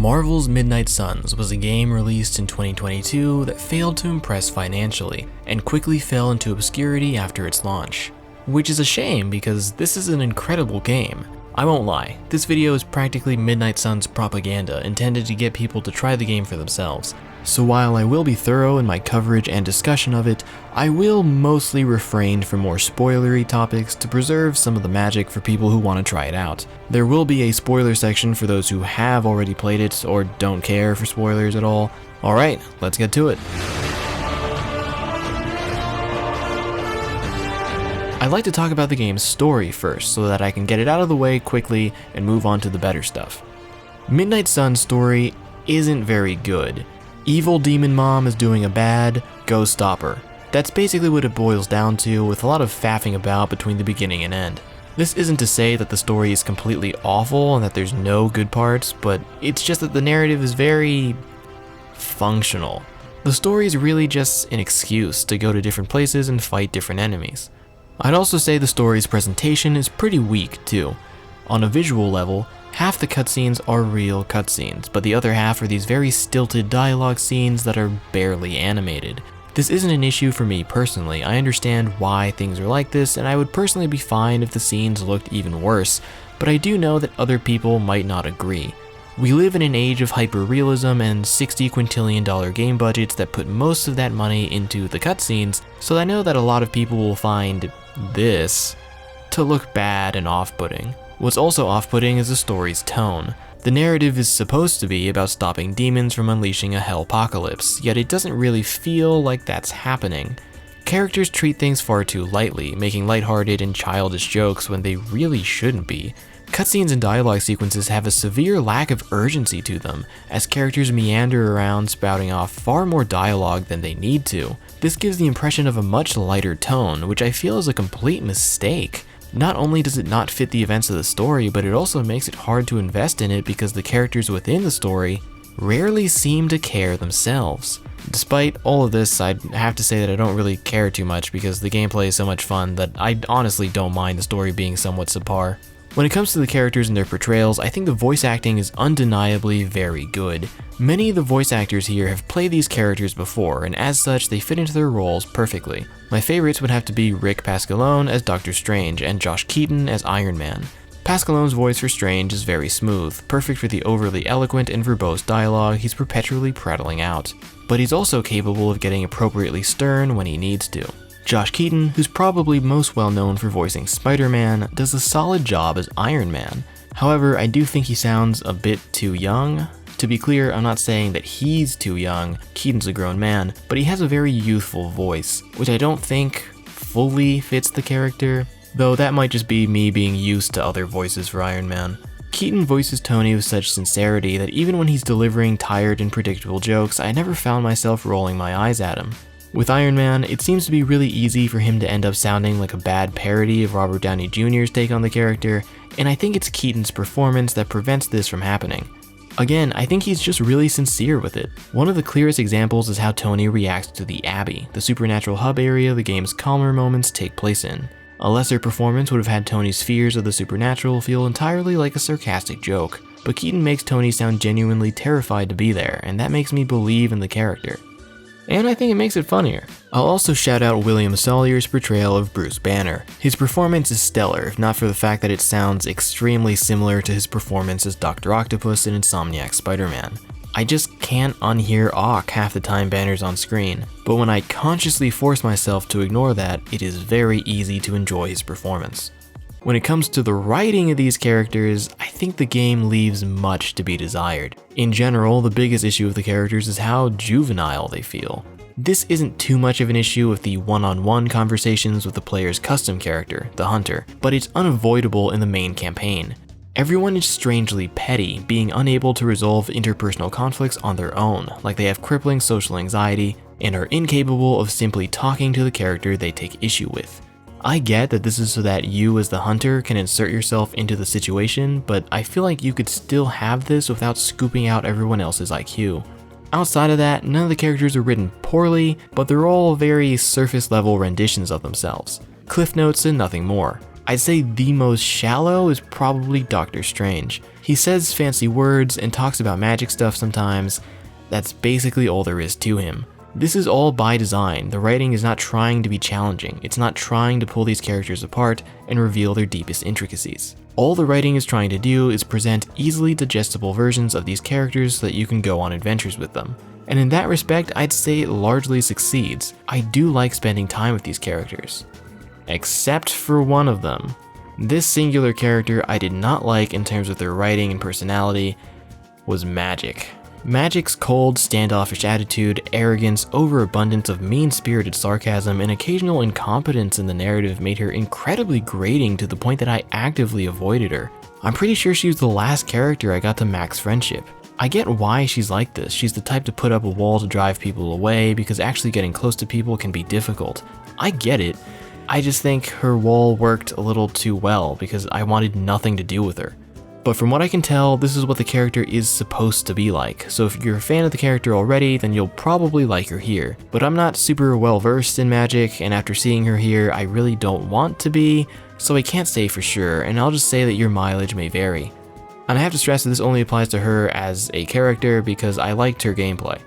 Marvel's Midnight Suns was a game released in 2022 that failed to impress financially and quickly fell into obscurity after its launch. Which is a shame because this is an incredible game. I won't lie, this video is practically Midnight Suns propaganda intended to get people to try the game for themselves. So while I will be thorough in my coverage and discussion of it, I will mostly refrain from more spoilery topics to preserve some of the magic for people who want to try it out. There will be a spoiler section for those who have already played it or don't care for spoilers at all. Alright, let's get to it. I'd like to talk about the game's story first so that I can get it out of the way quickly and move on to the better stuff. Midnight Suns' story isn't very good. Evil demon mom is doing a bad, go stop her. That's basically what it boils down to, with a lot of faffing about between the beginning and end. This isn't to say that the story is completely awful and that there's no good parts, but it's just that the narrative is very functional. The story is really just an excuse to go to different places and fight different enemies. I'd also say the story's presentation is pretty weak too. On a visual level, half the cutscenes are real cutscenes, but the other half are these very stilted dialogue scenes that are barely animated. This isn't an issue for me personally. I understand why things are like this, and I would personally be fine if the scenes looked even worse, but I do know that other people might not agree. We live in an age of hyper-realism and $60 quintillion game budgets that put most of that money into the cutscenes, so I know that a lot of people will find this to look bad and off-putting. What's also off-putting is the story's tone. The narrative is supposed to be about stopping demons from unleashing a hellpocalypse, yet it doesn't really feel like that's happening. Characters treat things far too lightly, making lighthearted and childish jokes when they really shouldn't be. Cutscenes and dialogue sequences have a severe lack of urgency to them, as characters meander around spouting off far more dialogue than they need to. This gives the impression of a much lighter tone, which I feel is a complete mistake. Not only does it not fit the events of the story, but it also makes it hard to invest in it because the characters within the story rarely seem to care themselves. Despite all of this, I'd have to say that I don't really care too much because the gameplay is so much fun that I honestly don't mind the story being somewhat subpar. When it comes to the characters and their portrayals, I think the voice acting is undeniably very good. Many of the voice actors here have played these characters before, and as such, they fit into their roles perfectly. My favorites would have to be Rick Pasqualone as Doctor Strange and Josh Keaton as Iron Man. Pasqualone's voice for Strange is very smooth, perfect for the overly eloquent and verbose dialogue he's perpetually prattling out. But he's also capable of getting appropriately stern when he needs to. Josh Keaton, who's probably most well known for voicing Spider-Man, does a solid job as Iron Man. However, I do think he sounds a bit too young. To be clear, I'm not saying that he's too young, Keaton's a grown man, but he has a very youthful voice, which I don't think fully fits the character, though that might just be me being used to other voices for Iron Man. Keaton voices Tony with such sincerity that even when he's delivering tired and predictable jokes, I never found myself rolling my eyes at him. With Iron Man, it seems to be really easy for him to end up sounding like a bad parody of Robert Downey Jr.'s take on the character, and I think it's Keaton's performance that prevents this from happening. Again, I think he's just really sincere with it. One of the clearest examples is how Tony reacts to the Abbey, the supernatural hub area the game's calmer moments take place in. A lesser performance would have had Tony's fears of the supernatural feel entirely like a sarcastic joke, but Keaton makes Tony sound genuinely terrified to be there, and that makes me believe in the character. And I think it makes it funnier. I'll also shout out William Sawyer's portrayal of Bruce Banner. His performance is stellar, if not for the fact that it sounds extremely similar to his performance as Dr. Octopus in Insomniac's Spider-Man. I just can't unhear awk half the time Banner's on screen, but when I consciously force myself to ignore that, it is very easy to enjoy his performance. When it comes to the writing of these characters, I think the game leaves much to be desired. In general, the biggest issue with the characters is how juvenile they feel. This isn't too much of an issue with the one-on-one conversations with the player's custom character, the Hunter, but it's unavoidable in the main campaign. Everyone is strangely petty, being unable to resolve interpersonal conflicts on their own, like they have crippling social anxiety, and are incapable of simply talking to the character they take issue with. I get that this is so that you as the hunter can insert yourself into the situation, but I feel like you could still have this without scooping out everyone else's IQ. Outside of that, none of the characters are written poorly, but they're all very surface level renditions of themselves. Cliff notes and nothing more. I'd say the most shallow is probably Doctor Strange. He says fancy words and talks about magic stuff sometimes. That's basically all there is to him. This is all by design. The writing is not trying to be challenging. It's not trying to pull these characters apart and reveal their deepest intricacies. All the writing is trying to do is present easily digestible versions of these characters so that you can go on adventures with them. And in that respect, I'd say it largely succeeds. I do like spending time with these characters. Except for one of them. This singular character I did not like in terms of their writing and personality was Magik. Magik's cold, standoffish attitude, arrogance, overabundance of mean-spirited sarcasm, and occasional incompetence in the narrative made her incredibly grating to the point that I actively avoided her. I'm pretty sure she was the last character I got to max friendship. I get why she's like this. She's the type to put up a wall to drive people away because actually getting close to people can be difficult. I get it. I just think her wall worked a little too well because I wanted nothing to do with her. But from what I can tell, this is what the character is supposed to be like, so if you're a fan of the character already, then you'll probably like her here. But I'm not super well versed in Magik, and after seeing her here, I really don't want to be, so I can't say for sure, and I'll just say that your mileage may vary. And I have to stress that this only applies to her as a character because I liked her gameplay.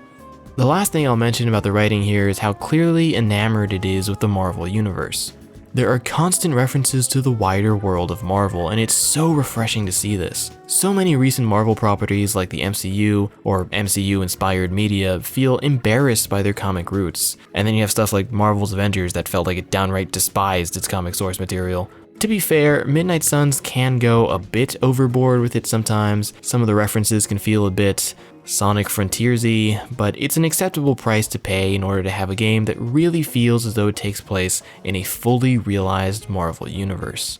The last thing I'll mention about the writing here is how clearly enamored it is with the Marvel Universe. There are constant references to the wider world of Marvel, and it's so refreshing to see this. So many recent Marvel properties like the MCU or MCU-inspired media feel embarrassed by their comic roots. And then you have stuff like Marvel's Avengers that felt like it downright despised its comic source material. To be fair, Midnight Suns can go a bit overboard with it sometimes. Some of the references can feel a bit Sonic Frontiers-y, but it's an acceptable price to pay in order to have a game that really feels as though it takes place in a fully realized Marvel universe.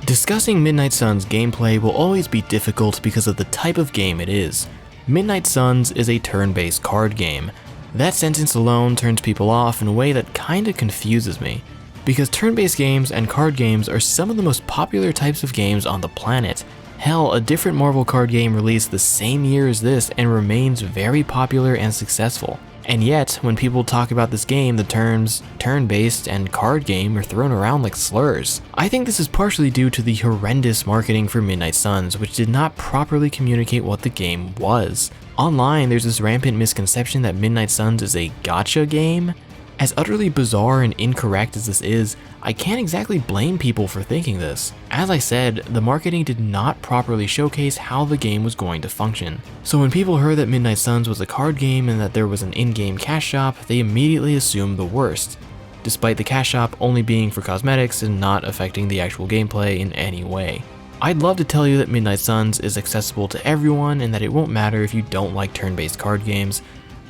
Discussing Midnight Suns gameplay will always be difficult because of the type of game it is. Midnight Suns is a turn-based card game. That sentence alone turns people off in a way that kinda confuses me, because turn-based games and card games are some of the most popular types of games on the planet. Hell, a different Marvel card game released the same year as this and remains very popular and successful. And yet, when people talk about this game, the terms turn-based and card game are thrown around like slurs. I think this is partially due to the horrendous marketing for Midnight Suns, which did not properly communicate what the game was. Online, there's this rampant misconception that Midnight Suns is a gacha game. As utterly bizarre and incorrect as this is, I can't exactly blame people for thinking this. As I said, the marketing did not properly showcase how the game was going to function. So when people heard that Midnight Suns was a card game and that there was an in-game cash shop, they immediately assumed the worst, despite the cash shop only being for cosmetics and not affecting the actual gameplay in any way. I'd love to tell you that Midnight Suns is accessible to everyone and that it won't matter if you don't like turn-based card games,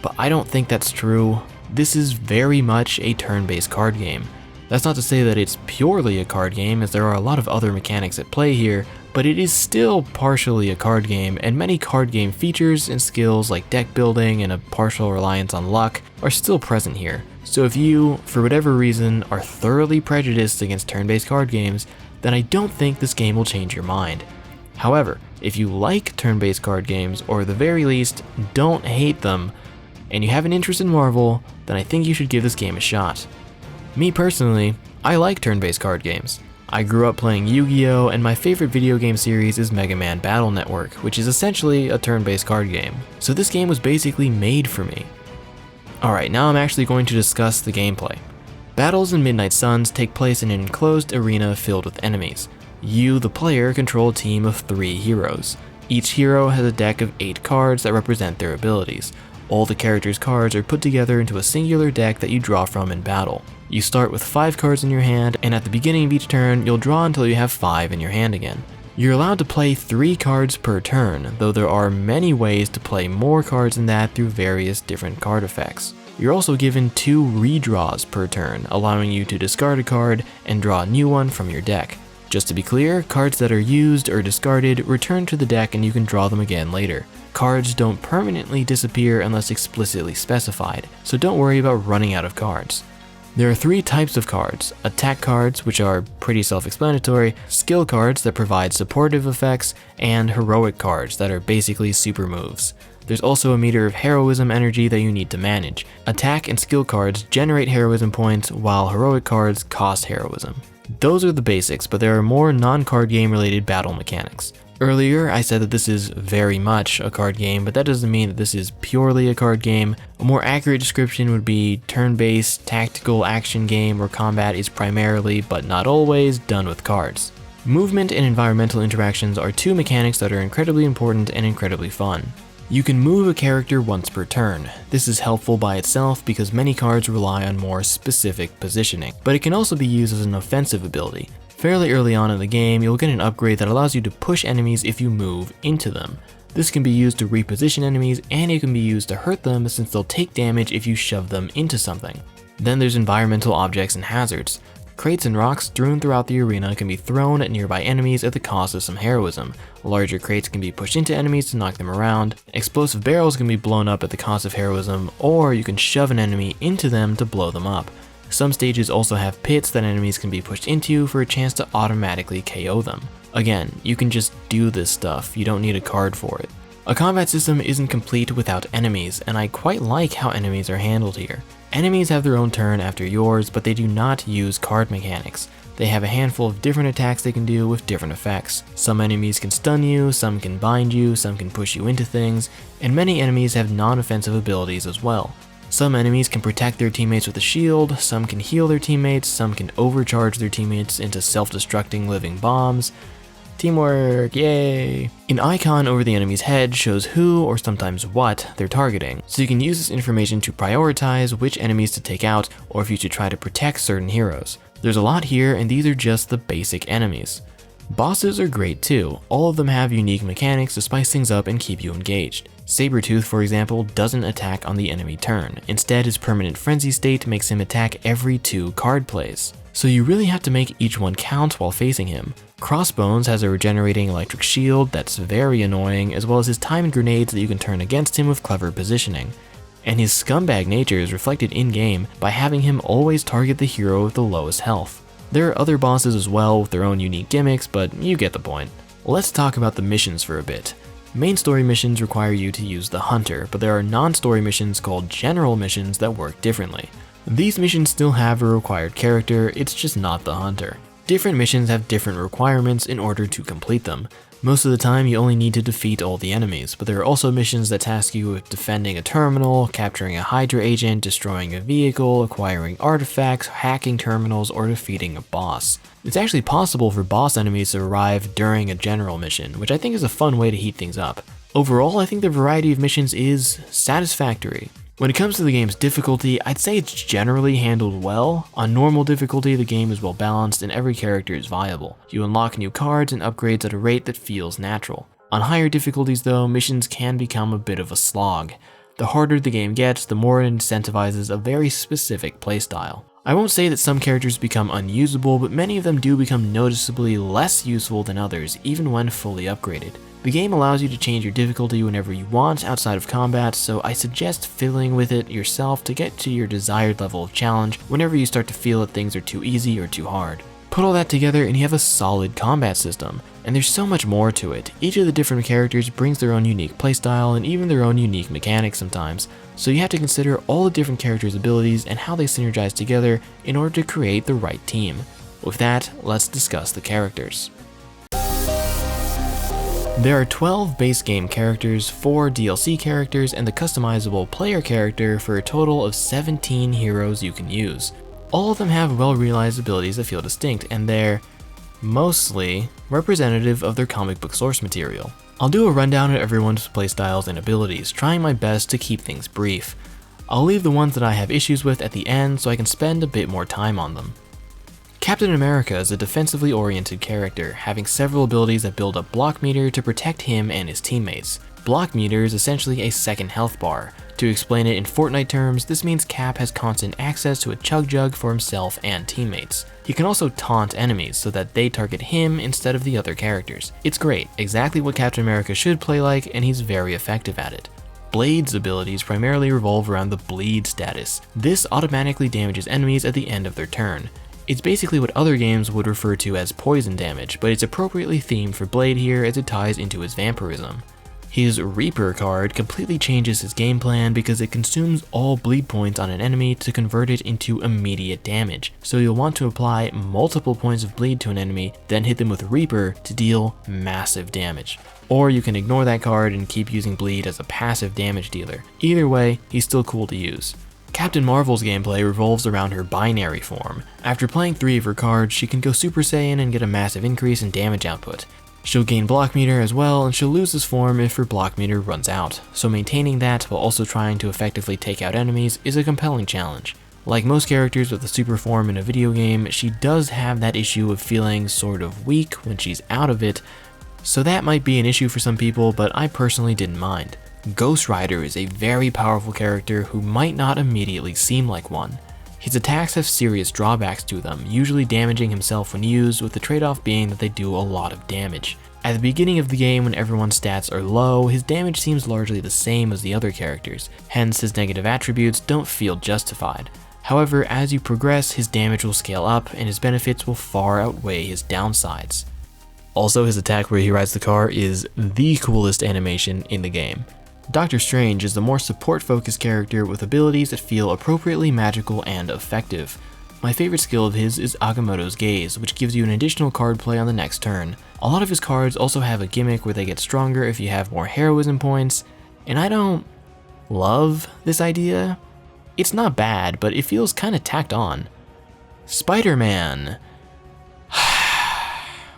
but I don't think that's true. This is very much a turn-based card game. That's not to say that it's purely a card game, as there are a lot of other mechanics at play here, but it is still partially a card game, and many card game features and skills like deck building and a partial reliance on luck are still present here. So if you, for whatever reason, are thoroughly prejudiced against turn-based card games, then I don't think this game will change your mind. However, if you like turn-based card games, or at the very least, don't hate them, and you have an interest in Marvel, then I think you should give this game a shot. Me personally, I like turn-based card games. I grew up playing Yu-Gi-Oh! And my favorite video game series is Mega Man Battle Network, which is essentially a turn-based card game. So this game was basically made for me. Alright, now I'm actually going to discuss the gameplay. Battles in Midnight Suns take place in an enclosed arena filled with enemies. You, the player, control a team of 3 heroes. Each hero has a deck of 8 cards that represent their abilities. All the characters' cards are put together into a singular deck that you draw from in battle. You start with 5 cards in your hand, and at the beginning of each turn, you'll draw until you have 5 in your hand again. You're allowed to play 3 cards per turn, though there are many ways to play more cards than that through various different card effects. You're also given 2 redraws per turn, allowing you to discard a card and draw a new one from your deck. Just to be clear, cards that are used or discarded return to the deck and you can draw them again later. Cards don't permanently disappear unless explicitly specified, so don't worry about running out of cards. There are 3 types of cards: attack cards, which are pretty self-explanatory, skill cards that provide supportive effects, and heroic cards that are basically super moves. There's also a meter of heroism energy that you need to manage. Attack and skill cards generate heroism points, while heroic cards cost heroism. Those are the basics, but there are more non-card game related battle mechanics. Earlier, I said that this is very much a card game, but that doesn't mean that this is purely a card game. A more accurate description would be turn-based, tactical action game where combat is primarily, but not always, done with cards. Movement and environmental interactions are 2 mechanics that are incredibly important and incredibly fun. You can move a character once per turn. This is helpful by itself because many cards rely on more specific positioning, but it can also be used as an offensive ability. Fairly early on in the game, you'll get an upgrade that allows you to push enemies if you move into them. This can be used to reposition enemies, and it can be used to hurt them since they'll take damage if you shove them into something. Then there's environmental objects and hazards. Crates and rocks strewn throughout the arena can be thrown at nearby enemies at the cost of some heroism. Larger crates can be pushed into enemies to knock them around. Explosive barrels can be blown up at the cost of heroism, or you can shove an enemy into them to blow them up. Some stages also have pits that enemies can be pushed into for a chance to automatically KO them. Again, you can just do this stuff, you don't need a card for it. A combat system isn't complete without enemies, and I quite like how enemies are handled here. Enemies have their own turn after yours, but they do not use card mechanics. They have a handful of different attacks they can do with different effects. Some enemies can stun you, some can bind you, some can push you into things, and many enemies have non-offensive abilities as well. Some enemies can protect their teammates with a shield, some can heal their teammates, some can overcharge their teammates into self-destructing living bombs. Teamwork, yay! An icon over the enemy's head shows who, or sometimes what, they're targeting, so you can use this information to prioritize which enemies to take out or if you should try to protect certain heroes. There's a lot here, and these are just the basic enemies. Bosses are great too. All of them have unique mechanics to spice things up and keep you engaged. Sabretooth, for example, doesn't attack on the enemy turn. Instead, his permanent frenzy state makes him attack every 2 card plays. So you really have to make each one count while facing him. Crossbones has a regenerating electric shield that's very annoying, as well as his timed grenades that you can turn against him with clever positioning. And his scumbag nature is reflected in-game by having him always target the hero with the lowest health. There are other bosses as well with their own unique gimmicks, but you get the point. Let's talk about the missions for a bit. Main story missions require you to use the Hunter, but there are non-story missions called general missions that work differently. These missions still have a required character, it's just not the Hunter. Different missions have different requirements in order to complete them. Most of the time you only need to defeat all the enemies, but there are also missions that task you with defending a terminal, capturing a Hydra agent, destroying a vehicle, acquiring artifacts, hacking terminals, or defeating a boss. It's actually possible for boss enemies to arrive during a general mission, which I think is a fun way to heat things up. Overall, I think the variety of missions is satisfactory. When it comes to the game's difficulty, I'd say it's generally handled well. On normal difficulty, the game is well balanced and every character is viable. You unlock new cards and upgrades at a rate that feels natural. On higher difficulties though, missions can become a bit of a slog. The harder the game gets, the more it incentivizes a very specific playstyle. I won't say that some characters become unusable, but many of them do become noticeably less useful than others, even when fully upgraded. The game allows you to change your difficulty whenever you want outside of combat, so I suggest fiddling with it yourself to get to your desired level of challenge whenever you start to feel that things are too easy or too hard. Put all that together and you have a solid combat system, and there's so much more to it. Each of the different characters brings their own unique playstyle and even their own unique mechanics sometimes, so you have to consider all the different characters' abilities and how they synergize together in order to create the right team. With that, let's discuss the characters. There are 12 base game characters, 4 DLC characters, and the customizable player character for a total of 17 heroes you can use. All of them have well-realized abilities that feel distinct, and they're mostly representative of their comic book source material. I'll do a rundown of everyone's playstyles and abilities, trying my best to keep things brief. I'll leave the ones that I have issues with at the end so I can spend a bit more time on them. Captain America is a defensively oriented character, having several abilities that build up block meter to protect him and his teammates. Block meter is essentially a second health bar. To explain it in Fortnite terms, this means Cap has constant access to a chug jug for himself and teammates. He can also taunt enemies so that they target him instead of the other characters. It's great, exactly what Captain America should play like, and he's very effective at it. Blade's abilities primarily revolve around the bleed status. This automatically damages enemies at the end of their turn. It's basically what other games would refer to as poison damage, but it's appropriately themed for Blade here as it ties into his vampirism. His Reaper card completely changes his game plan because it consumes all bleed points on an enemy to convert it into immediate damage. So you'll want to apply multiple points of bleed to an enemy, then hit them with Reaper to deal massive damage. Or you can ignore that card and keep using bleed as a passive damage dealer. Either way, he's still cool to use. Captain Marvel's gameplay revolves around her binary form. After playing 3 of her cards, she can go Super Saiyan and get a massive increase in damage output. She'll gain block meter as well, and she'll lose this form if her block meter runs out, so maintaining that while also trying to effectively take out enemies is a compelling challenge. Like most characters with a super form in a video game, she does have that issue of feeling sort of weak when she's out of it, so that might be an issue for some people, but I personally didn't mind. Ghost Rider is a very powerful character who might not immediately seem like one. His attacks have serious drawbacks to them, usually damaging himself when used, with the trade-off being that they do a lot of damage. At the beginning of the game, when everyone's stats are low, his damage seems largely the same as the other characters, hence his negative attributes don't feel justified. However, as you progress, his damage will scale up and his benefits will far outweigh his downsides. Also, his attack where he rides the car is the coolest animation in the game. Doctor Strange is the more support-focused character with abilities that feel appropriately magical and effective. My favorite skill of his is Agamotto's Gaze, which gives you an additional card play on the next turn. A lot of his cards also have a gimmick where they get stronger if you have more heroism points, and I don't love this idea. It's not bad, but it feels kinda tacked on. Spider-Man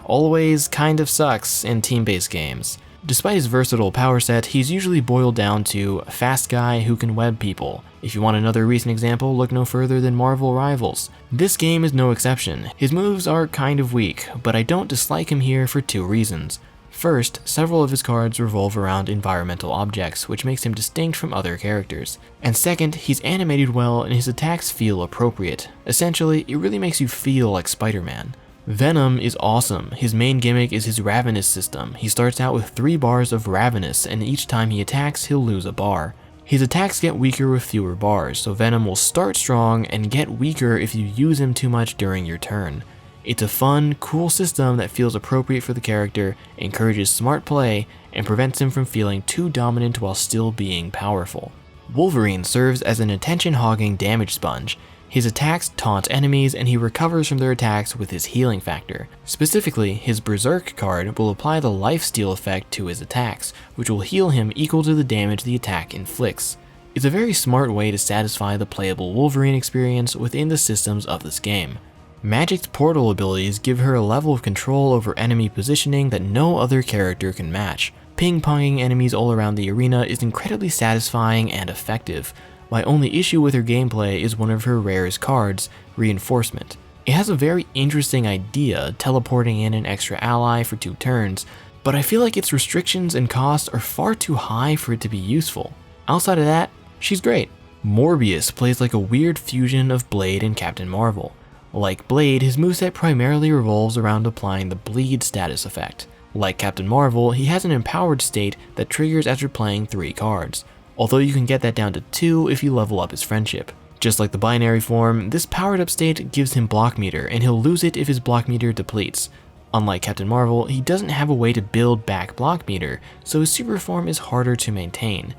always kind of sucks in team-based games. Despite his versatile power set, he's usually boiled down to a fast guy who can web people. If you want another recent example, look no further than Marvel Rivals. This game is no exception. His moves are kind of weak, but I don't dislike him here for 2 reasons. First, several of his cards revolve around environmental objects, which makes him distinct from other characters. And second, he's animated well and his attacks feel appropriate. Essentially, it really makes you feel like Spider-Man. Venom is awesome. His main gimmick is his Ravenous system. He starts out with 3 bars of Ravenous, and each time he attacks, he'll lose a bar. His attacks get weaker with fewer bars, so Venom will start strong and get weaker if you use him too much during your turn. It's a fun, cool system that feels appropriate for the character, encourages smart play, and prevents him from feeling too dominant while still being powerful. Wolverine serves as an attention-hogging damage sponge. His attacks taunt enemies and he recovers from their attacks with his healing factor. Specifically, his Berserk card will apply the lifesteal effect to his attacks, which will heal him equal to the damage the attack inflicts. It's a very smart way to satisfy the playable Wolverine experience within the systems of this game. Magic's portal abilities give her a level of control over enemy positioning that no other character can match. Ping-ponging enemies all around the arena is incredibly satisfying and effective. My only issue with her gameplay is one of her rarest cards, Reinforcement. It has a very interesting idea, teleporting in an extra ally for 2 turns, but I feel like its restrictions and costs are far too high for it to be useful. Outside of that, she's great. Morbius plays like a weird fusion of Blade and Captain Marvel. Like Blade, his moveset primarily revolves around applying the bleed status effect. Like Captain Marvel, he has an empowered state that triggers after playing 3 cards. Although you can get that down to 2 if you level up his friendship. Just like the binary form, this powered up state gives him block meter, and he'll lose it if his block meter depletes. Unlike Captain Marvel, he doesn't have a way to build back block meter, so his super form is harder to maintain.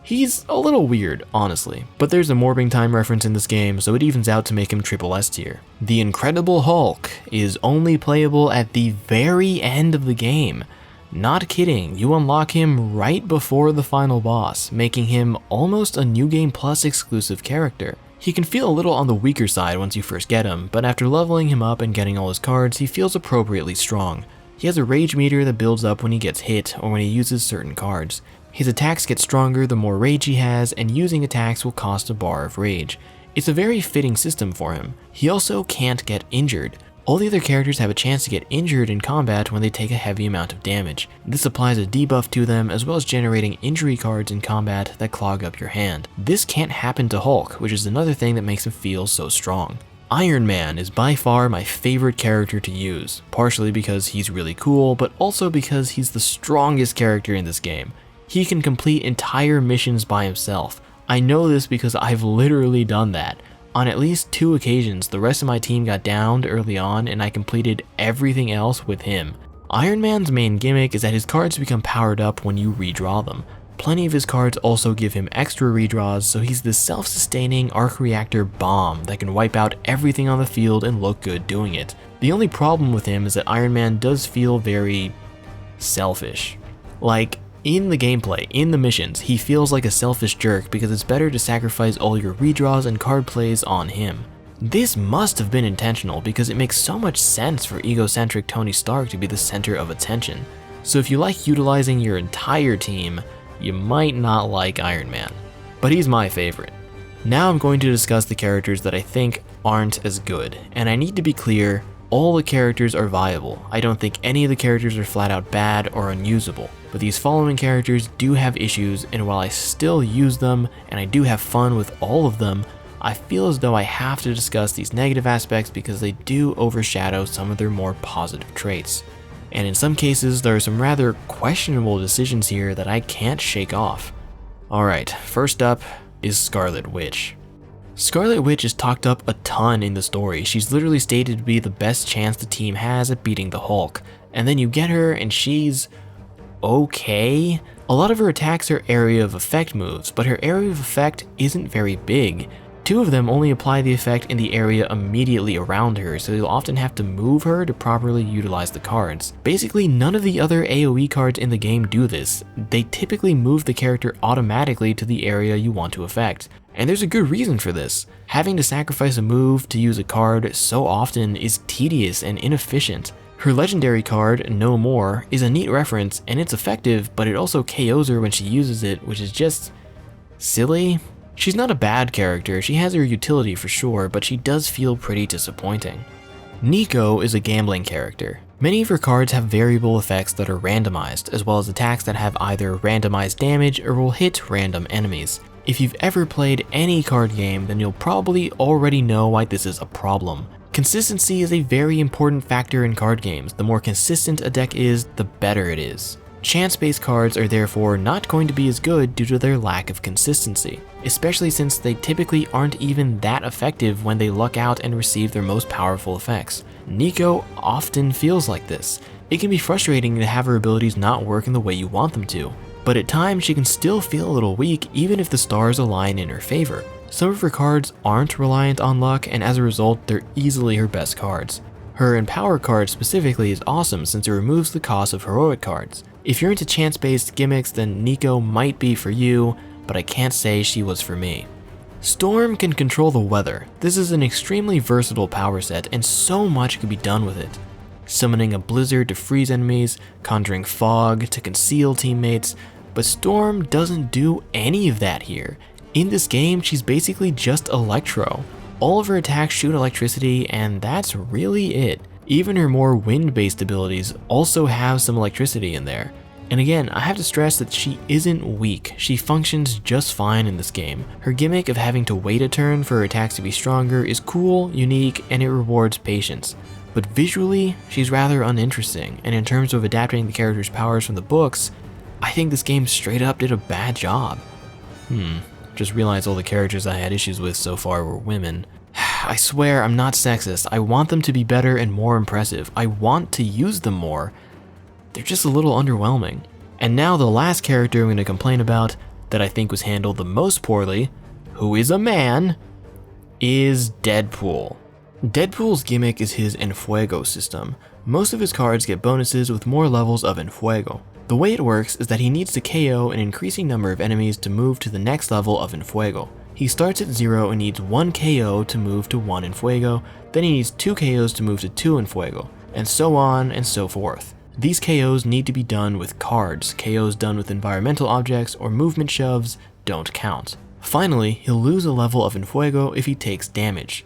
He's a little weird, honestly, but there's a Morbing Time reference in this game, so it evens out to make him triple S tier. The Incredible Hulk is only playable at the very end of the game. Not kidding, you unlock him right before the final boss, making him almost a New Game Plus exclusive character. He can feel a little on the weaker side once you first get him, but after leveling him up and getting all his cards, he feels appropriately strong. He has a rage meter that builds up when he gets hit or when he uses certain cards. His attacks get stronger the more rage he has, and using attacks will cost a bar of rage. It's a very fitting system for him. He also can't get injured. All the other characters have a chance to get injured in combat when they take a heavy amount of damage. This applies a debuff to them, as well as generating injury cards in combat that clog up your hand. This can't happen to Hulk, which is another thing that makes him feel so strong. Iron Man is by far my favorite character to use, partially because he's really cool, but also because he's the strongest character in this game. He can complete entire missions by himself. I know this because I've literally done that. On at least 2 occasions, the rest of my team got downed early on and I completed everything else with him. Iron Man's main gimmick is that his cards become powered up when you redraw them. Plenty of his cards also give him extra redraws, so he's this self-sustaining arc reactor bomb that can wipe out everything on the field and look good doing it. The only problem with him is that Iron Man does feel very selfish. Like, in the gameplay, in the missions, he feels like a selfish jerk because it's better to sacrifice all your redraws and card plays on him. This must have been intentional because it makes so much sense for egocentric Tony Stark to be the center of attention. So if you like utilizing your entire team, you might not like Iron Man. But he's my favorite. Now I'm going to discuss the characters that I think aren't as good, and I need to be clear, all the characters are viable. I don't think any of the characters are flat out bad or unusable, but these following characters do have issues, and while I still use them and I do have fun with all of them, I feel as though I have to discuss these negative aspects because they do overshadow some of their more positive traits. And in some cases, there are some rather questionable decisions here that I can't shake off. Alright, first up is Scarlet Witch. Scarlet Witch is talked up a ton in the story. She's literally stated to be the best chance the team has at beating the Hulk. And then you get her and she's okay. A lot of her attacks are area of effect moves, but her area of effect isn't very big. 2 of them only apply the effect in the area immediately around her, so you'll often have to move her to properly utilize the cards. Basically, none of the other AoE cards in the game do this. They typically move the character automatically to the area you want to affect. And there's a good reason for this. Having to sacrifice a move to use a card so often is tedious and inefficient. Her legendary card, No More, is a neat reference and it's effective, but it also KOs her when she uses it, which is just silly. She's not a bad character, she has her utility for sure, but she does feel pretty disappointing. Nico is a gambling character. Many of her cards have variable effects that are randomized, as well as attacks that have either randomized damage or will hit random enemies. If you've ever played any card game, then you'll probably already know why this is a problem. Consistency is a very important factor in card games. The more consistent a deck is, the better it is. Chance-based cards are therefore not going to be as good due to their lack of consistency, especially since they typically aren't even that effective when they luck out and receive their most powerful effects. Nico often feels like this. It can be frustrating to have her abilities not work in the way you want them to, but at times she can still feel a little weak even if the stars align in her favor. Some of her cards aren't reliant on luck, and as a result, they're easily her best cards. Her Empower card specifically is awesome since it removes the cost of heroic cards. If you're into chance-based gimmicks, then Nico might be for you, but I can't say she was for me. Storm can control the weather. This is an extremely versatile power set and so much can be done with it. Summoning a blizzard to freeze enemies, conjuring fog to conceal teammates, but Storm doesn't do any of that here. In this game, she's basically just Electro. All of her attacks shoot electricity and that's really it. Even her more wind-based abilities also have some electricity in there. And again, I have to stress that she isn't weak, she functions just fine in this game. Her gimmick of having to wait a turn for her attacks to be stronger is cool, unique, and it rewards patience. But visually, she's rather uninteresting, and in terms of adapting the character's powers from the books, I think this game straight up did a bad job. Just realized all the characters I had issues with so far were women. I swear I'm not sexist. I want them to be better and more impressive. I want to use them more. They're just a little underwhelming. And now the last character I'm going to complain about that I think was handled the most poorly, who is a man, is Deadpool. Deadpool's gimmick is his Enfuego system. Most of his cards get bonuses with more levels of Enfuego. The way it works is that he needs to KO an increasing number of enemies to move to the next level of Enfuego. He starts at 0 and needs 1 KO to move to 1 Enfuego, then he needs 2 KOs to move to 2 Enfuego, and so on and so forth. These KOs need to be done with cards. KOs done with environmental objects or movement shoves don't count. Finally, he'll lose a level of Enfuego if he takes damage.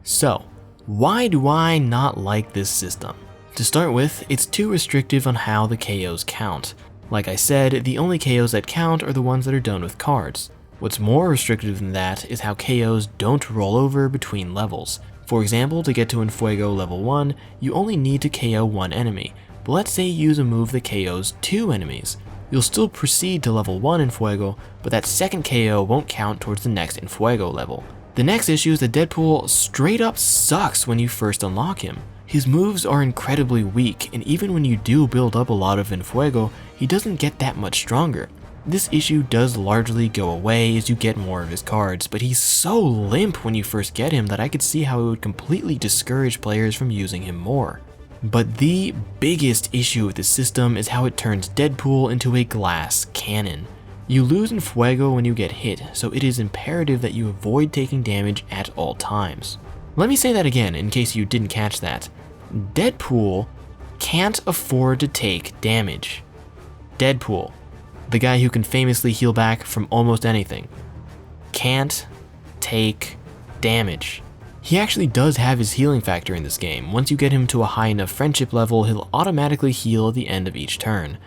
So, why do I not like this system? To start with, it's too restrictive on how the KOs count. Like I said, the only KOs that count are the ones that are done with cards. What's more restrictive than that is how KOs don't roll over between levels. For example, to get to Enfuego level 1, you only need to KO 1 enemy, but let's say you use a move that KOs 2 enemies. You'll still proceed to level 1 in Fuego, but that second KO won't count towards the next in Fuego level. The next issue is that Deadpool straight up sucks when you first unlock him. His moves are incredibly weak, and even when you do build up a lot of in Fuego, he doesn't get that much stronger. This issue does largely go away as you get more of his cards, but he's so limp when you first get him that I could see how it would completely discourage players from using him more. But the biggest issue with this system is how it turns Deadpool into a glass cannon. You lose in Fuego when you get hit, so it is imperative that you avoid taking damage at all times. Let me say that again in case you didn't catch that. Deadpool can't afford to take damage. Deadpool, the guy who can famously heal back from almost anything, can't take damage. He actually does have his healing factor in this game. Once you get him to a high enough friendship level, he'll automatically heal at the end of each turn.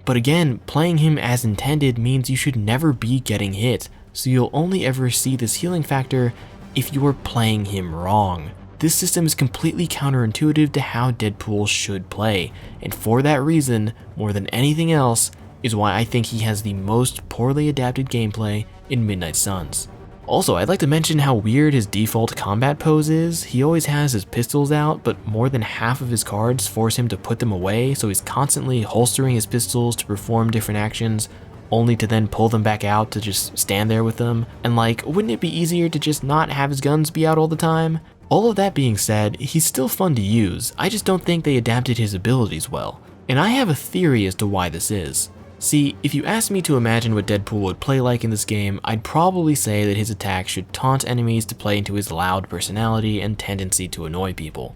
But again, playing him as intended means you should never be getting hit, so you'll only ever see this healing factor if you are playing him wrong. This system is completely counterintuitive to how Deadpool should play, and for that reason, more than anything else, is why I think he has the most poorly adapted gameplay in Midnight Suns. Also, I'd like to mention how weird his default combat pose is. He always has his pistols out, but more than half of his cards force him to put them away, so he's constantly holstering his pistols to perform different actions, only to then pull them back out to just stand there with them. And like, wouldn't it be easier to just not have his guns be out all the time? All of that being said, he's still fun to use. I just don't think they adapted his abilities well. And I have a theory as to why this is. See, if you asked me to imagine what Deadpool would play like in this game, I'd probably say that his attack should taunt enemies to play into his loud personality and tendency to annoy people.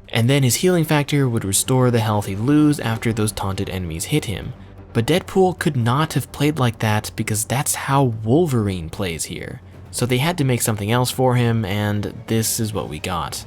And then his healing factor would restore the health he'd lose after those taunted enemies hit him. But Deadpool could not have played like that because that's how Wolverine plays here. So they had to make something else for him, and this is what we got.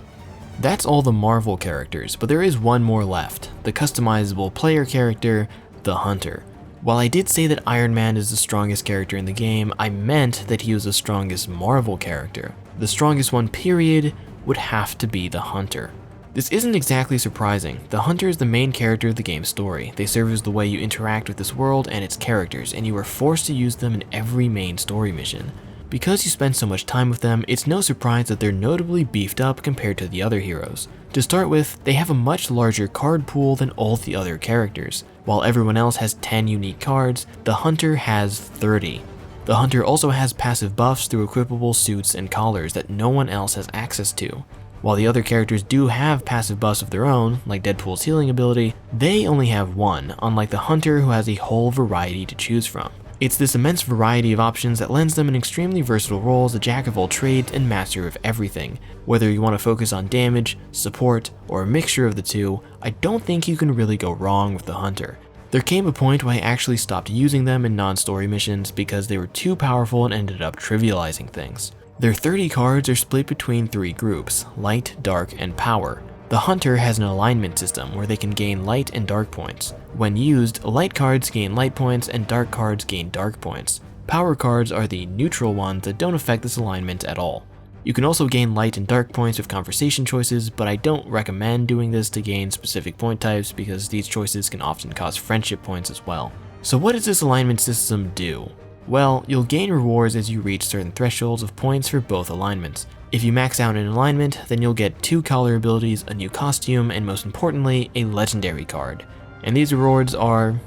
That's all the Marvel characters, but there is one more left, the customizable player character, the Hunter. While I did say that Iron Man is the strongest character in the game, I meant that he was the strongest Marvel character. The strongest one, period, would have to be the Hunter. This isn't exactly surprising. The Hunter is the main character of the game's story. They serve as the way you interact with this world and its characters, and you are forced to use them in every main story mission. Because you spend so much time with them, it's no surprise that they're notably beefed up compared to the other heroes. To start with, they have a much larger card pool than all the other characters. While everyone else has 10 unique cards, the Hunter has 30. The Hunter also has passive buffs through equipable suits and collars that no one else has access to. While the other characters do have passive buffs of their own, like Deadpool's healing ability, they only have one, unlike the Hunter who has a whole variety to choose from. It's this immense variety of options that lends them an extremely versatile role as a jack of all trades and master of everything. Whether you want to focus on damage, support, or a mixture of the two, I don't think you can really go wrong with the Hunter. There came a point where I actually stopped using them in non-story missions because they were too powerful and ended up trivializing things. Their 30 cards are split between 3 groups, Light, Dark, and Power. The Hunter has an alignment system where they can gain light and dark points. When used, light cards gain light points and dark cards gain dark points. Power cards are the neutral ones that don't affect this alignment at all. You can also gain light and dark points with conversation choices, but I don't recommend doing this to gain specific point types because these choices can often cost friendship points as well. So what does this alignment system do? Well, you'll gain rewards as you reach certain thresholds of points for both alignments. If you max out an alignment, then you'll get 2 collar abilities, a new costume, and most importantly, a legendary card. And these rewards are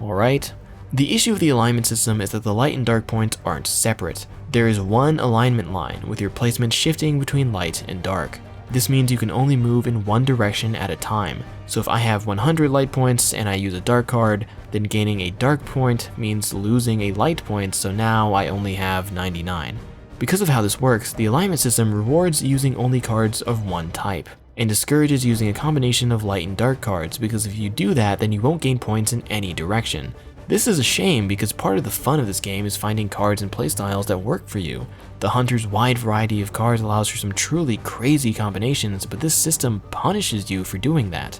alright. The issue of the alignment system is that the light and dark points aren't separate. There is one alignment line, with your placement shifting between light and dark. This means you can only move in one direction at a time. So if I have 100 light points and I use a dark card, then gaining a dark point means losing a light point, so now I only have 99. Because of how this works, the alignment system rewards using only cards of one type, and discourages using a combination of light and dark cards because if you do that, then you won't gain points in any direction. This is a shame because part of the fun of this game is finding cards and playstyles that work for you. The Hunter's wide variety of cards allows for some truly crazy combinations, but this system punishes you for doing that.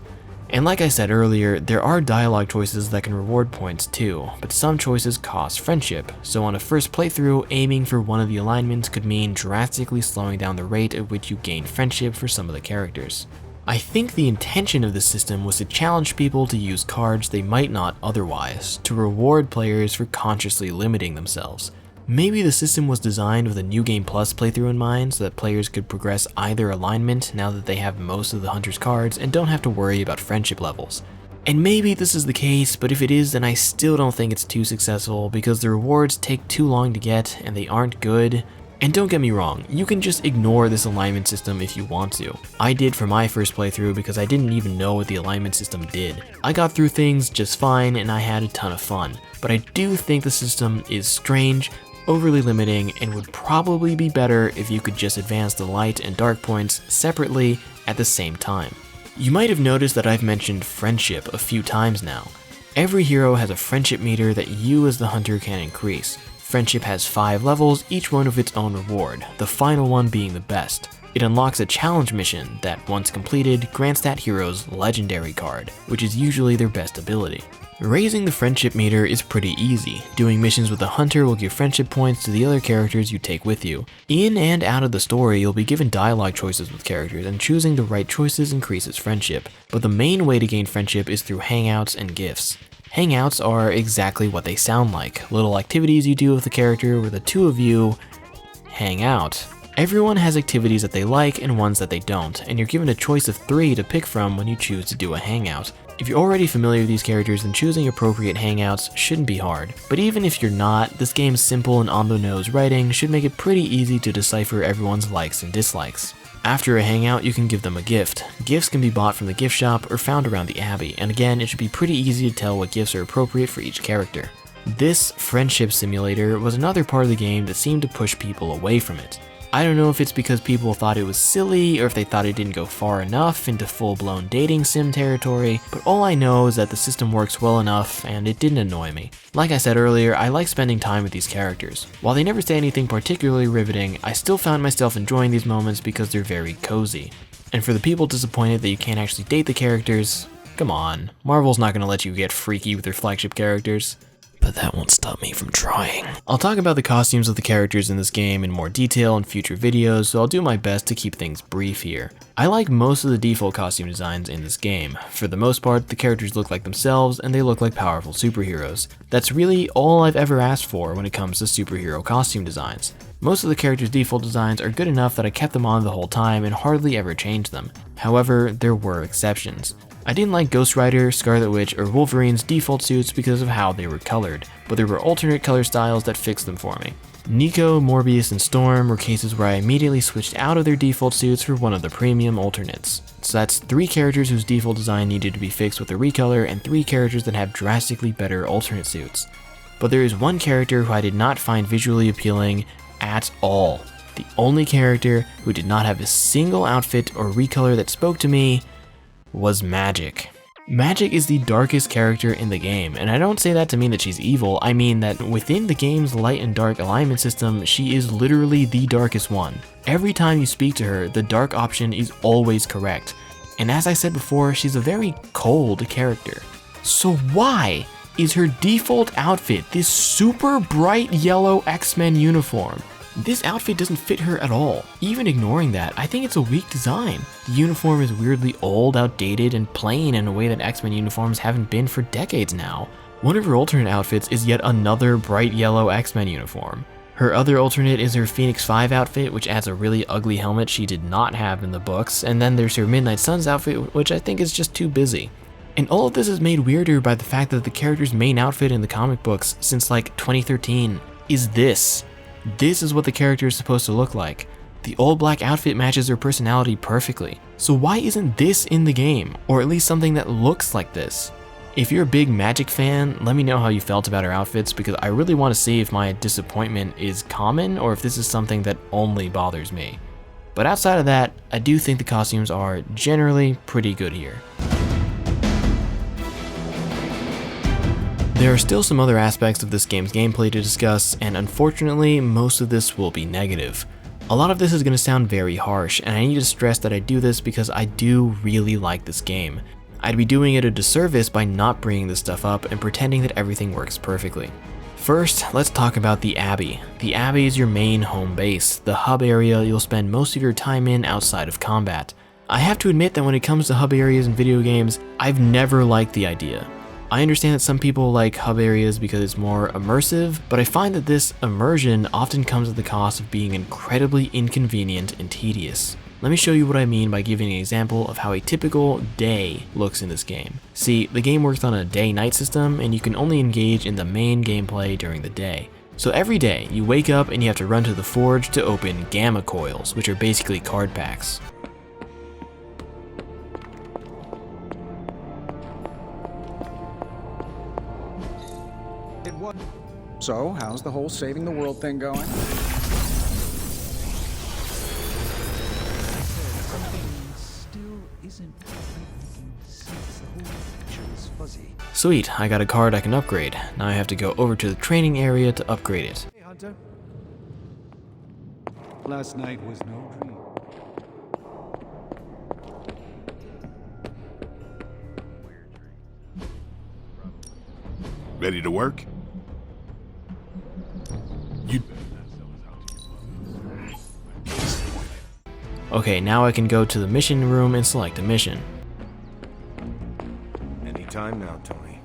And like I said earlier, there are dialogue choices that can reward points too, but some choices cost friendship, so on a first playthrough, aiming for one of the alignments could mean drastically slowing down the rate at which you gain friendship for some of the characters. I think the intention of this system was to challenge people to use cards they might not otherwise, to reward players for consciously limiting themselves. Maybe the system was designed with a New Game Plus playthrough in mind so that players could progress either alignment now that they have most of the Hunter's cards and don't have to worry about friendship levels. And maybe this is the case, but if it is, then I still don't think it's too successful because the rewards take too long to get and they aren't good. And don't get me wrong, you can just ignore this alignment system if you want to. I did for my first playthrough because I didn't even know what the alignment system did. I got through things just fine and I had a ton of fun, but I do think the system is strange, overly limiting, and would probably be better if you could just advance the light and dark points separately at the same time. You might have noticed that I've mentioned friendship a few times now. Every hero has a friendship meter that you as the hunter can increase. Friendship has 5 levels, each one with its own reward, the final one being the best. It unlocks a challenge mission that, once completed, grants that hero's legendary card, which is usually their best ability. Raising the friendship meter is pretty easy. Doing missions with the hunter will give friendship points to the other characters you take with you. In and out of the story, you'll be given dialogue choices with characters, and choosing the right choices increases friendship. But the main way to gain friendship is through hangouts and gifts. Hangouts are exactly what they sound like, little activities you do with the character where the two of you hang out. Everyone has activities that they like and ones that they don't, and you're given a choice of 3 to pick from when you choose to do a hangout. If you're already familiar with these characters, then choosing appropriate hangouts shouldn't be hard. But even if you're not, this game's simple and on-the-nose writing should make it pretty easy to decipher everyone's likes and dislikes. After a hangout, you can give them a gift. Gifts can be bought from the gift shop or found around the Abbey, and again, it should be pretty easy to tell what gifts are appropriate for each character. This friendship simulator was another part of the game that seemed to push people away from it. I don't know if it's because people thought it was silly or if they thought it didn't go far enough into full-blown dating sim territory, but all I know is that the system works well enough and it didn't annoy me. Like I said earlier, I like spending time with these characters. While they never say anything particularly riveting, I still found myself enjoying these moments because they're very cozy. And for the people disappointed that you can't actually date the characters, come on, Marvel's not gonna let you get freaky with their flagship characters. But that won't stop me from trying. I'll talk about the costumes of the characters in this game in more detail in future videos, so I'll do my best to keep things brief here. I like most of the default costume designs in this game. For the most part, the characters look like themselves and they look like powerful superheroes. That's really all I've ever asked for when it comes to superhero costume designs. Most of the characters' default designs are good enough that I kept them on the whole time and hardly ever changed them. However, there were exceptions. I didn't like Ghost Rider, Scarlet Witch, or Wolverine's default suits because of how they were colored, but there were alternate color styles that fixed them for me. Nico, Morbius, and Storm were cases where I immediately switched out of their default suits for one of the premium alternates. So that's 3 characters whose default design needed to be fixed with a recolor and 3 characters that have drastically better alternate suits. But there is one character who I did not find visually appealing at all. The only character who did not have a single outfit or recolor that spoke to me was Magik. Magik is the darkest character in the game, and I don't say that to mean that she's evil, I mean that within the game's light and dark alignment system, she is literally the darkest one. Every time you speak to her, the dark option is always correct. And as I said before, she's a very cold character. So why is her default outfit this super bright yellow X-Men uniform? This outfit doesn't fit her at all. Even ignoring that, I think it's a weak design. The uniform is weirdly old, outdated, and plain in a way that X-Men uniforms haven't been for decades now. One of her alternate outfits is yet another bright yellow X-Men uniform. Her other alternate is her Phoenix 5 outfit, which adds a really ugly helmet she did not have in the books, and then there's her Midnight Suns outfit, which I think is just too busy. And all of this is made weirder by the fact that the character's main outfit in the comic books since like 2013 is this. This is what the character is supposed to look like. The all black outfit matches her personality perfectly. So why isn't this in the game, or at least something that looks like this? If you're a big Magik fan, let me know how you felt about her outfits because I really want to see if my disappointment is common or if this is something that only bothers me. But outside of that, I do think the costumes are generally pretty good here. There are still some other aspects of this game's gameplay to discuss, and unfortunately, most of this will be negative. A lot of this is going to sound very harsh, and I need to stress that I do this because I do really like this game. I'd be doing it a disservice by not bringing this stuff up and pretending that everything works perfectly. First, let's talk about the Abbey. The Abbey is your main home base, the hub area you'll spend most of your time in outside of combat. I have to admit that when it comes to hub areas in video games, I've never liked the idea. I understand that some people like hub areas because it's more immersive, but I find that this immersion often comes at the cost of being incredibly inconvenient and tedious. Let me show you what I mean by giving an example of how a typical day looks in this game. See, the game works on a day-night system, and you can only engage in the main gameplay during the day. So every day, you wake up and you have to run to the forge to open gamma coils, which are basically card packs. So, how's the whole saving the world thing going? Sweet, I got a card I can upgrade. Now I have to go over to the training area to upgrade it. Hey, Hunter. Last night was no dream. Ready to work? You. Okay, now I can go to the mission room and select a mission. Anytime now, Tony.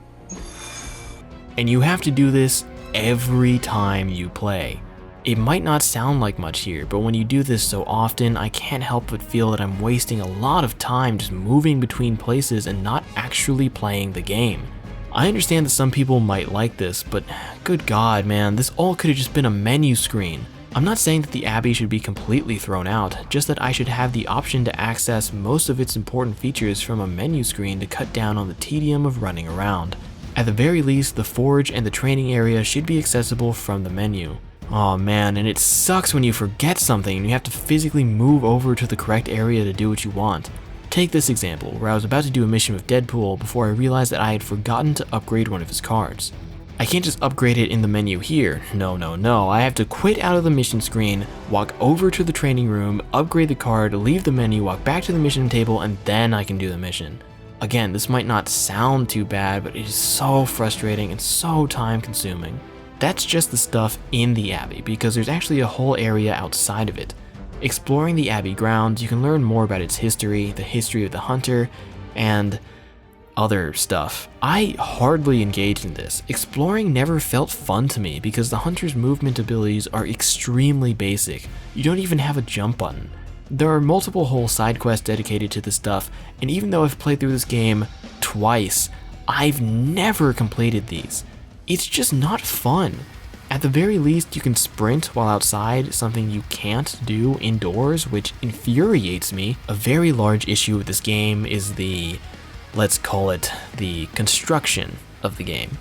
And you have to do this every time you play. It might not sound like much here, but when you do this so often, I can't help but feel that I'm wasting a lot of time just moving between places and not actually playing the game. I understand that some people might like this, but good God, man, this all could have just been a menu screen. I'm not saying that the Abbey should be completely thrown out, just that I should have the option to access most of its important features from a menu screen to cut down on the tedium of running around. At the very least, the forge and the training area should be accessible from the menu. Aw man, and it sucks when you forget something and you have to physically move over to the correct area to do what you want. Take this example, where I was about to do a mission with Deadpool before I realized that I had forgotten to upgrade one of his cards. I can't just upgrade it in the menu here, no, I have to quit out of the mission screen, walk over to the training room, upgrade the card, leave the menu, walk back to the mission table, and then I can do the mission. Again, this might not sound too bad, but it is so frustrating and so time consuming. That's just the stuff in the Abbey, because there's actually a whole area outside of it. Exploring the Abbey grounds, you can learn more about its history, the history of the Hunter, and other stuff. I hardly engaged in this. Exploring never felt fun to me because the Hunter's movement abilities are extremely basic. You don't even have a jump button. There are multiple whole side quests dedicated to this stuff, and even though I've played through this game twice, I've never completed these. It's just not fun. At the very least, you can sprint while outside, something you can't do indoors, which infuriates me. A very large issue with this game is the, let's call it, the construction of the game.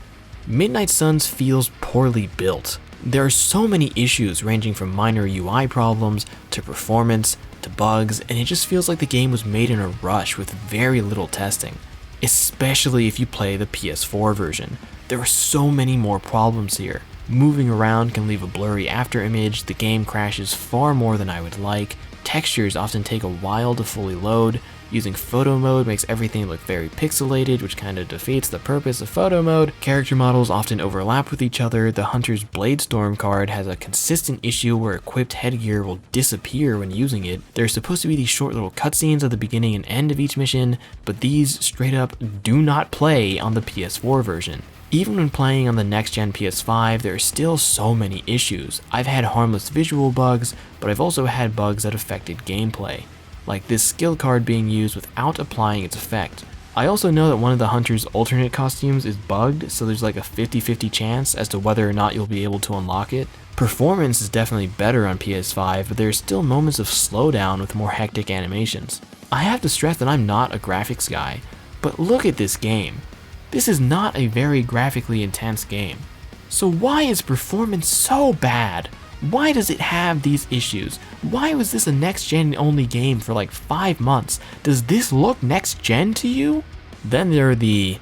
Midnight Suns feels poorly built. There are so many issues ranging from minor UI problems to performance to bugs, and it just feels like the game was made in a rush with very little testing, especially if you play the PS4 version. There are so many more problems here. Moving around can leave a blurry afterimage, the game crashes far more than I would like, textures often take a while to fully load, using photo mode makes everything look very pixelated, which kind of defeats the purpose of photo mode. Character models often overlap with each other. The Hunter's Bladestorm card has a consistent issue where equipped headgear will disappear when using it. There's supposed to be these short little cutscenes at the beginning and end of each mission, but these straight up do not play on the PS4 version. Even when playing on the next-gen PS5, there are still so many issues. I've had harmless visual bugs, but I've also had bugs that affected gameplay, like this skill card being used without applying its effect. I also know that one of the Hunter's alternate costumes is bugged, so there's like a 50-50 chance as to whether or not you'll be able to unlock it. Performance is definitely better on PS5, but there are still moments of slowdown with more hectic animations. I have to stress that I'm not a graphics guy, but look at this game. This is not a very graphically intense game. So why is performance so bad? Why does it have these issues? Why was this a next-gen only game for like 5 months? Does this look next-gen to you? Then there are the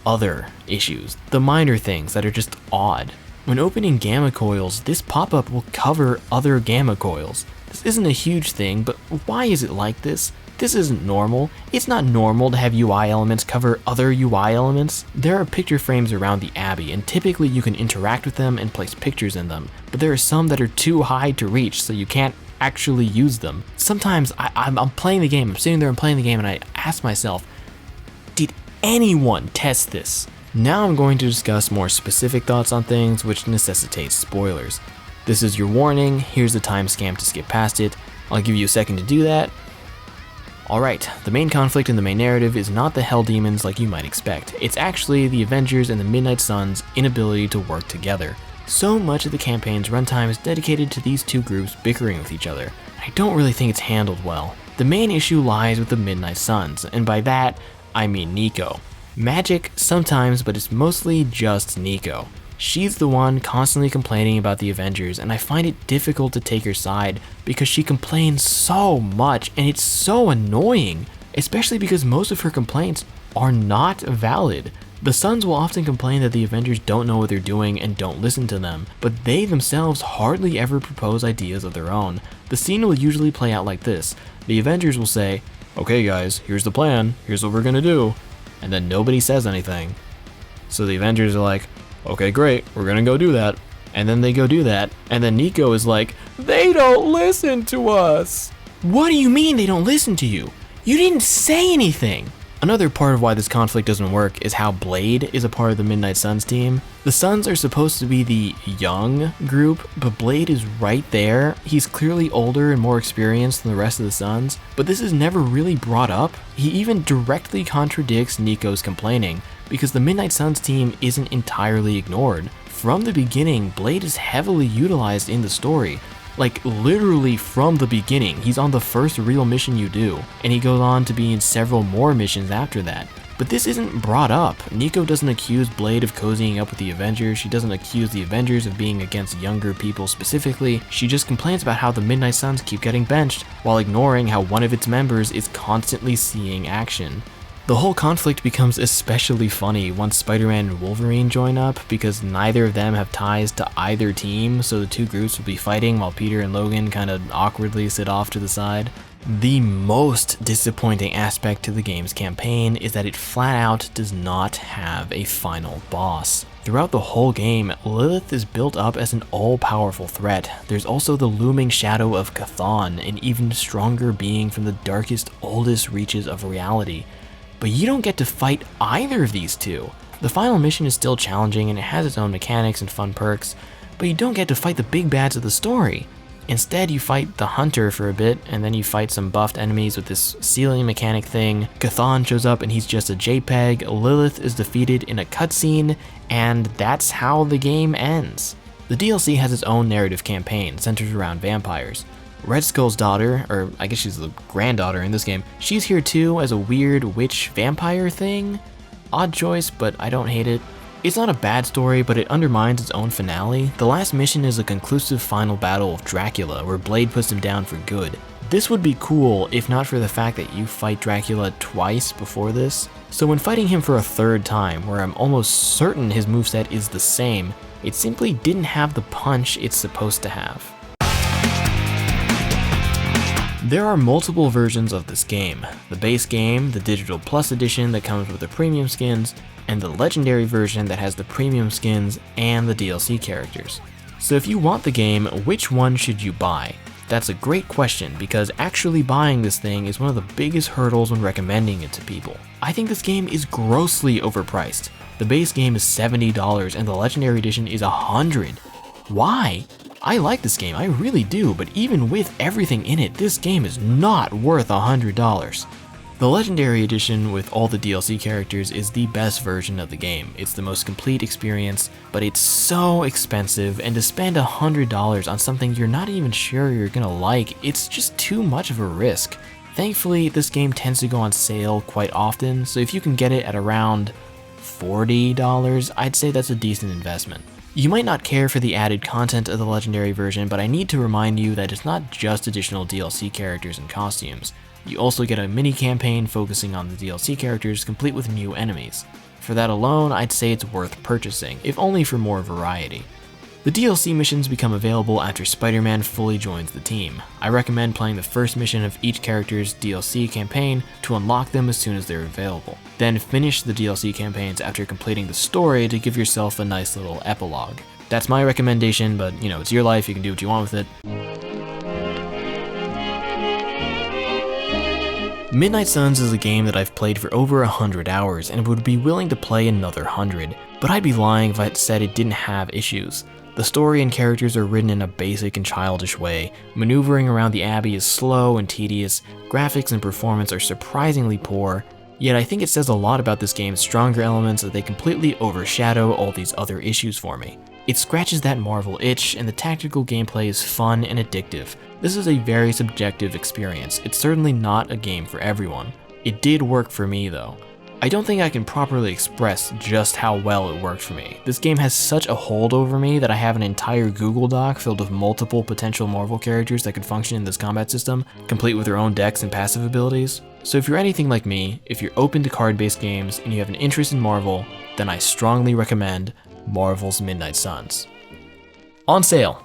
other issues, the minor things that are just odd. When opening gamma coils, this pop-up will cover other gamma coils. This isn't a huge thing, but why is it like this? This isn't normal. It's not normal to have UI elements cover other UI elements. There are picture frames around the Abbey, and typically you can interact with them and place pictures in them, but there are some that are too high to reach, so you can't actually use them. Sometimes I'm playing the game, I'm sitting there and playing the game, and I ask myself, did anyone test this? Now I'm going to discuss more specific thoughts on things, which necessitates spoilers. This is your warning, here's the timestamp to skip past it. I'll give you a second to do that. Alright, the main conflict in the main narrative is not the Hell Demons like you might expect. It's actually the Avengers and the Midnight Suns' inability to work together. So much of the campaign's runtime is dedicated to these two groups bickering with each other. I don't really think it's handled well. The main issue lies with the Midnight Suns, and by that, I mean Nico. Magic sometimes, but it's mostly just Nico. She's the one constantly complaining about the Avengers, and I find it difficult to take her side because she complains so much and it's so annoying, especially because most of her complaints are not valid. The Suns will often complain that the Avengers don't know what they're doing and don't listen to them, but they themselves hardly ever propose ideas of their own. The scene will usually play out like this. The Avengers will say, "Okay guys, here's the plan, here's what we're gonna do," and then nobody says anything. So the Avengers are like, "Okay, great, we're gonna go do that." And then they go do that, and then Nico is like, "They don't listen to us." What do you mean they don't listen to you? You didn't say anything. Another part of why this conflict doesn't work is how Blade is a part of the Midnight Suns team. The Suns are supposed to be the young group, but Blade is right there. He's clearly older and more experienced than the rest of the Suns, but this is never really brought up. He even directly contradicts Nico's complaining, because the Midnight Suns team isn't entirely ignored. From the beginning, Blade is heavily utilized in the story. Like, literally from the beginning. He's on the first real mission you do, and he goes on to be in several more missions after that. But this isn't brought up. Nico doesn't accuse Blade of cozying up with the Avengers, she doesn't accuse the Avengers of being against younger people specifically, she just complains about how the Midnight Suns keep getting benched, while ignoring how one of its members is constantly seeing action. The whole conflict becomes especially funny once Spider-Man and Wolverine join up, because neither of them have ties to either team, so the two groups will be fighting while Peter and Logan kind of awkwardly sit off to the side. The most disappointing aspect to the game's campaign is that it flat out does not have a final boss. Throughout the whole game, Lilith is built up as an all-powerful threat. There's also the looming shadow of Chthon, an even stronger being from the darkest, oldest reaches of reality. But you don't get to fight either of these two. The final mission is still challenging and it has its own mechanics and fun perks, but you don't get to fight the big bads of the story. Instead, you fight the Hunter for a bit, and then you fight some buffed enemies with this ceiling mechanic thing. Chthon shows up and he's just a JPEG, Lilith is defeated in a cutscene, and that's how the game ends. The DLC has its own narrative campaign centered around vampires. Red Skull's daughter, or I guess she's the granddaughter in this game, she's here too as a weird witch vampire thing. Odd choice, but I don't hate it. It's not a bad story, but it undermines its own finale. The last mission is a conclusive final battle of Dracula, where Blade puts him down for good. This would be cool if not for the fact that you fight Dracula twice before this. So when fighting him for a third time, where I'm almost certain his moveset is the same, it simply didn't have the punch it's supposed to have. There are multiple versions of this game. The base game, the Digital Plus edition that comes with the premium skins, and the legendary version that has the premium skins and the DLC characters. So if you want the game, which one should you buy? That's a great question, because actually buying this thing is one of the biggest hurdles when recommending it to people. I think this game is grossly overpriced. The base game is $70 and the legendary edition is $100. Why? I like this game, I really do, but even with everything in it, this game is not worth $100. The Legendary Edition with all the DLC characters is the best version of the game. It's the most complete experience, but it's so expensive, and to spend $100 on something you're not even sure you're gonna like, it's just too much of a risk. Thankfully, this game tends to go on sale quite often, so if you can get it at around $40, I'd say that's a decent investment. You might not care for the added content of the Legendary version, but I need to remind you that it's not just additional DLC characters and costumes. You also get a mini campaign focusing on the DLC characters, complete with new enemies. For that alone, I'd say it's worth purchasing, if only for more variety. The DLC missions become available after Spider-Man fully joins the team. I recommend playing the first mission of each character's DLC campaign to unlock them as soon as they're available. Then finish the DLC campaigns after completing the story to give yourself a nice little epilogue. That's my recommendation, but it's your life, you can do what you want with it. Midnight Suns is a game that I've played for over 100 hours and would be willing to play another 100, but I'd be lying if I said it didn't have issues. The story and characters are written in a basic and childish way, maneuvering around the Abbey is slow and tedious, graphics and performance are surprisingly poor, yet I think it says a lot about this game's stronger elements that they completely overshadow all these other issues for me. It scratches that Marvel itch, and the tactical gameplay is fun and addictive. This is a very subjective experience. It's certainly not a game for everyone. It did work for me though. I don't think I can properly express just how well it worked for me. This game has such a hold over me that I have an entire Google Doc filled with multiple potential Marvel characters that could function in this combat system, complete with their own decks and passive abilities. So if you're anything like me, if you're open to card-based games and you have an interest in Marvel, then I strongly recommend Marvel's Midnight Suns. On sale